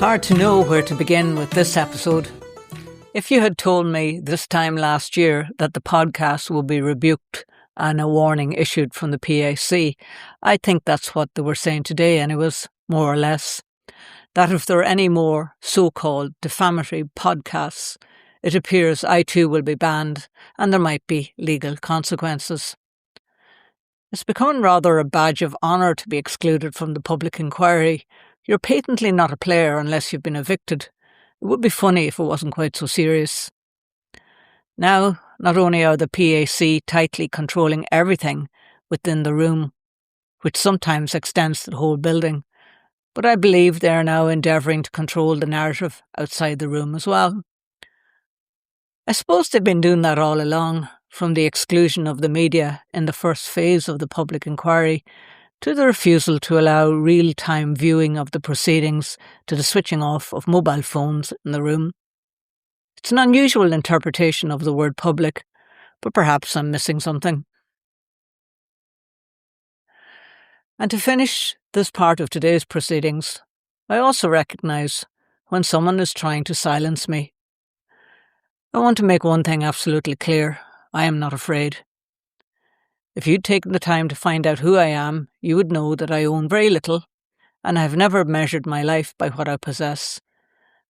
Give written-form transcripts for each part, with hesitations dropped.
Hard to know where to begin with this episode. If you had told me this time last year that the podcast would be rebuked and a warning issued from the PAC, I think that's what they were saying today, and it was more or less that if there are any more so-called defamatory podcasts, it appears I too will be banned and there might be legal consequences. It's becoming rather a badge of honour to be excluded from the public inquiry. You're patently not a player unless you've been evicted. It would be funny if it wasn't quite so serious. Now, not only are the PAC tightly controlling everything within the room, which sometimes extends to the whole building, but I believe they are now endeavouring to control the narrative outside the room as well. I suppose they've been doing that all along, from the exclusion of the media in the first phase of the public inquiry to the refusal to allow real-time viewing of the proceedings to the switching off of mobile phones in the room. It's an unusual interpretation of the word public, but perhaps I'm missing something. And to finish this part of today's proceedings, I also recognise when someone is trying to silence me. I want to make one thing absolutely clear. I am not afraid. If you'd taken the time to find out who I am, you would know that I own very little, and I have never measured my life by what I possess.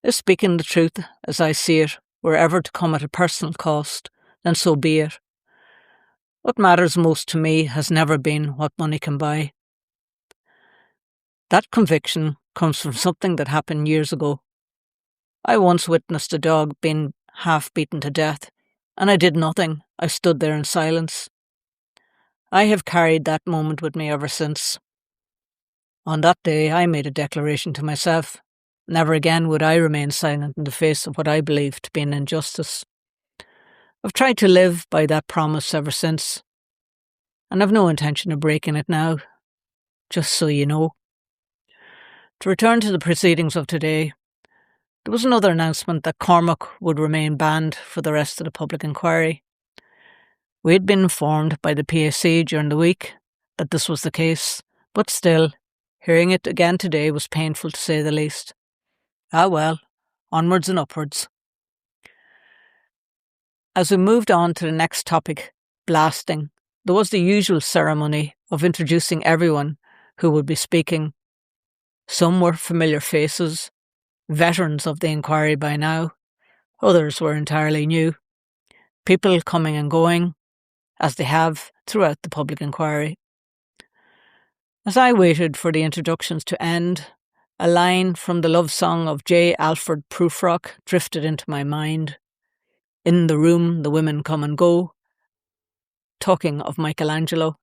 If speaking the truth as I see it were ever to come at a personal cost, then so be it. What matters most to me has never been what money can buy. That conviction comes from something that happened years ago. I once witnessed a dog being half beaten to death, and I did nothing. I stood there in silence. I have carried that moment with me ever since. On that day, I made a declaration to myself. Never again would I remain silent in the face of what I believed to be an injustice. I've tried to live by that promise ever since, and I've no intention of breaking it now, just so you know. To return to the proceedings of today, there was another announcement that Cormac would remain banned for the rest of the public inquiry. We had been informed by the PAC during the week that this was the case, but still, hearing it again today was painful to say the least. Ah well, onwards and upwards. As we moved on to the next topic, blasting, there was the usual ceremony of introducing everyone who would be speaking. Some were familiar faces, veterans of the inquiry by now. Others were entirely new. People coming and going, as they have throughout the public inquiry. As I waited for the introductions to end, a line from the love song of J. Alfred Prufrock drifted into my mind. In the room the women come and go, talking of Michelangelo.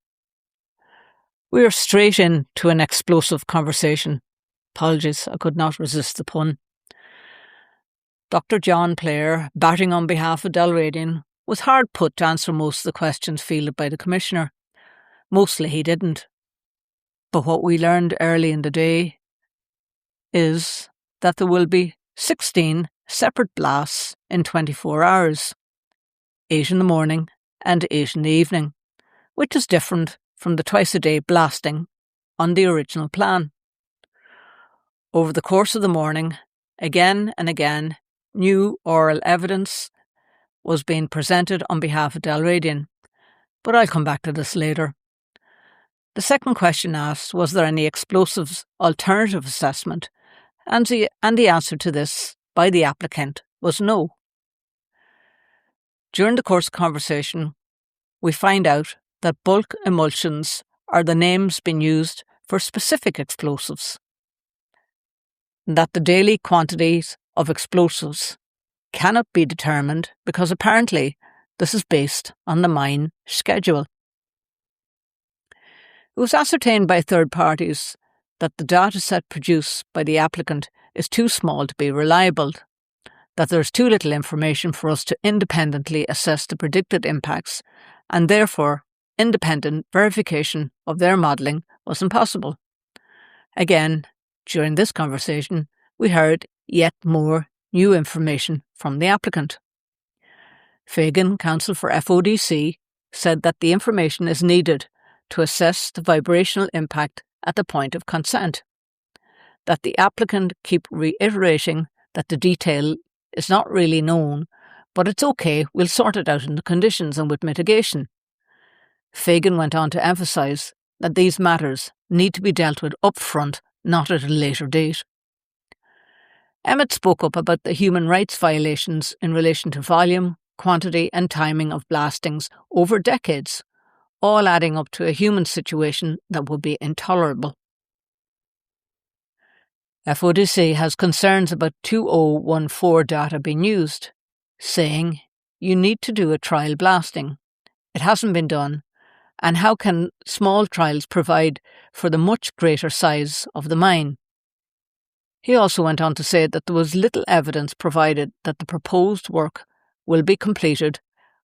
We are straight into an explosive conversation. Apologies, I could not resist the pun. Dr. John Player, batting on behalf of Dalradian, was hard put to answer most of the questions fielded by the Commissioner. Mostly he didn't. But what we learned early in the day is that there will be 16 separate blasts in 24 hours, 8 in the morning and 8 in the evening, which is different from the twice-a-day blasting on the original plan. Over the course of the morning, again and again, new oral evidence was being presented on behalf of Dalradian, but I'll come back to this later. The second question asked, was there any explosives alternative assessment? And the answer to this by the applicant was no. During the course of conversation, we find out that bulk emulsions are the names being used for specific explosives, and that the daily quantities of explosives cannot be determined because apparently this is based on the mine schedule. It was ascertained by third parties that the data set produced by the applicant is too small to be reliable, that there is too little information for us to independently assess the predicted impacts, and therefore independent verification of their modelling was impossible. Again, during this conversation, we heard yet more new information from the applicant. Fagan, counsel for FODC, said that the information is needed to assess the vibrational impact at the point of consent. that the applicant keep reiterating that the detail is not really known, but it's okay, we'll sort it out in the conditions and with mitigation. Fagan went on to emphasise that these matters need to be dealt with upfront, not at a later date. Emmett spoke up about the human rights violations in relation to volume, quantity and timing of blastings over decades, all adding up to a human situation that would be intolerable. FODC has concerns about 2014 data being used, saying you need to do a trial blasting. It hasn't been done, and how can small trials provide for the much greater size of the mine? He also went on to say that there was little evidence provided that the proposed work will be completed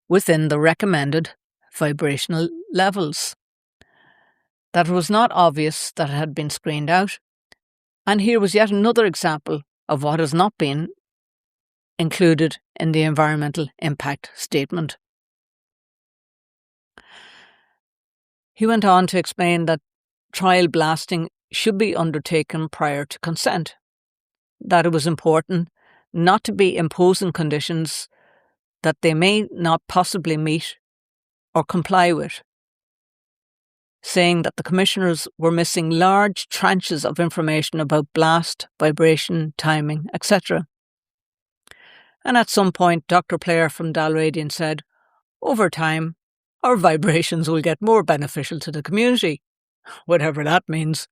within the recommended vibrational levels. That it was not obvious that it had been screened out, and here was yet another example of what has not been included in the environmental impact statement. He went on to explain that trial blasting should be undertaken prior to consent, that it was important not to be imposing conditions that they may not possibly meet or comply with, saying that the commissioners were missing large tranches of information about blast, vibration, timing, etc. And at some point, Dr. Player from Dalradian said, over time, our vibrations will get more beneficial to the community, whatever that means.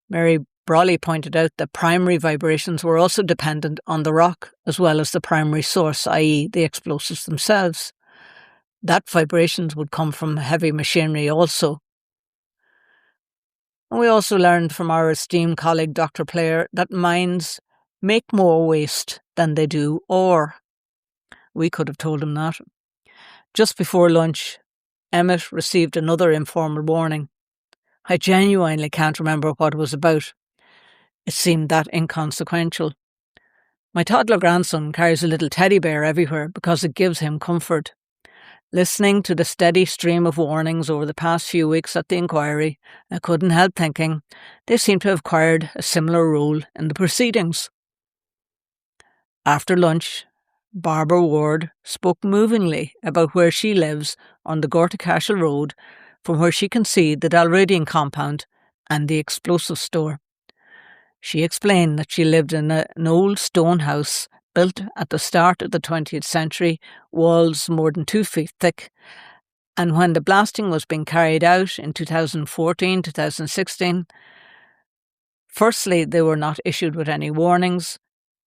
Mary Brawley pointed out that primary vibrations were also dependent on the rock as well as the primary source, i.e. the explosives themselves. That vibrations would come from heavy machinery also. And we also learned from our esteemed colleague Dr. Player that mines make more waste than they do ore. We could have told him that. Just before lunch, Emmett received another informal warning. I genuinely can't remember what it was about. It seemed that inconsequential. My toddler grandson carries a little teddy bear everywhere because it gives him comfort. Listening to the steady stream of warnings over the past few weeks at the inquiry, I couldn't help thinking they seem to have acquired a similar role in the proceedings. After lunch, Barbara Ward spoke movingly about where she lives on the Gortacashel Road, from where she can see the Dalradian compound and the explosive store. She explained that she lived in an old stone house built at the start of the 20th century, walls more than 2 feet thick, and when the blasting was being carried out in 2014, 2016, firstly, they were not issued with any warnings,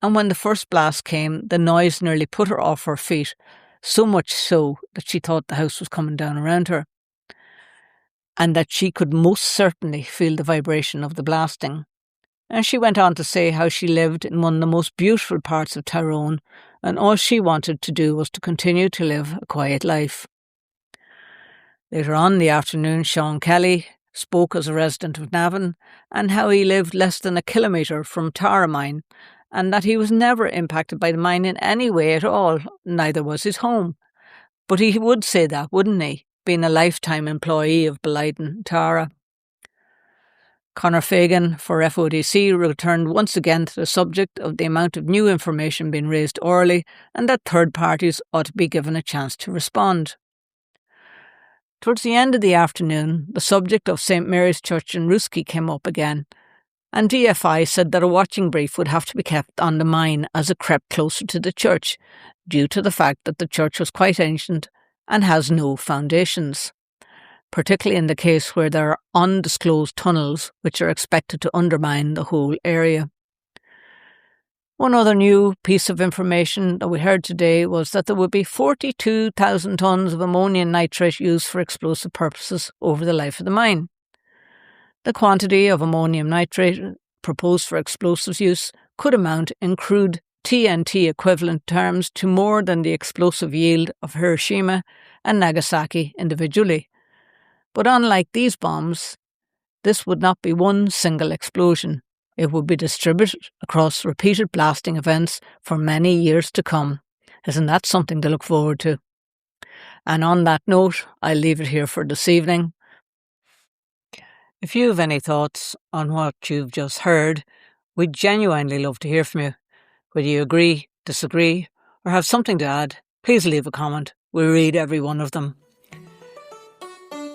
and when the first blast came, the noise nearly put her off her feet, so much so that she thought the house was coming down around her, and that she could most certainly feel the vibration of the blasting. And she went on to say how she lived in one of the most beautiful parts of Tyrone, and all she wanted to do was to continue to live a quiet life. Later on in the afternoon, Sean Kelly spoke as a resident of Navan, and how he lived less than a kilometre from Tara Mine, and that he was never impacted by the mine in any way at all, neither was his home. But he would say that, wouldn't he, being a lifetime employee of Blyden Tara. Conor Fagan for FODC returned once again to the subject of the amount of new information being raised orally and that third parties ought to be given a chance to respond. Towards the end of the afternoon, the subject of St Mary's Church in Ruski came up again, and DFI said that a watching brief would have to be kept on the mine as it crept closer to the church, due to the fact that the church was quite ancient and has no foundations, particularly in the case where there are undisclosed tunnels which are expected to undermine the whole area. One other new piece of information that we heard today was that there would be 42,000 tonnes of ammonium nitrate used for explosive purposes over the life of the mine. The quantity of ammonium nitrate proposed for explosives use could amount in crude TNT equivalent terms to more than the explosive yield of Hiroshima and Nagasaki individually. But unlike these bombs, this would not be one single explosion. It would be distributed across repeated blasting events for many years to come. Isn't that something to look forward to? And on that note, I'll leave it here for this evening. If you have any thoughts on what you've just heard, we'd genuinely love to hear from you. Whether you agree, disagree, or have something to add, please leave a comment. We read every one of them.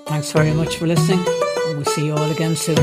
Thanks very much for listening, and we'll see you all again soon.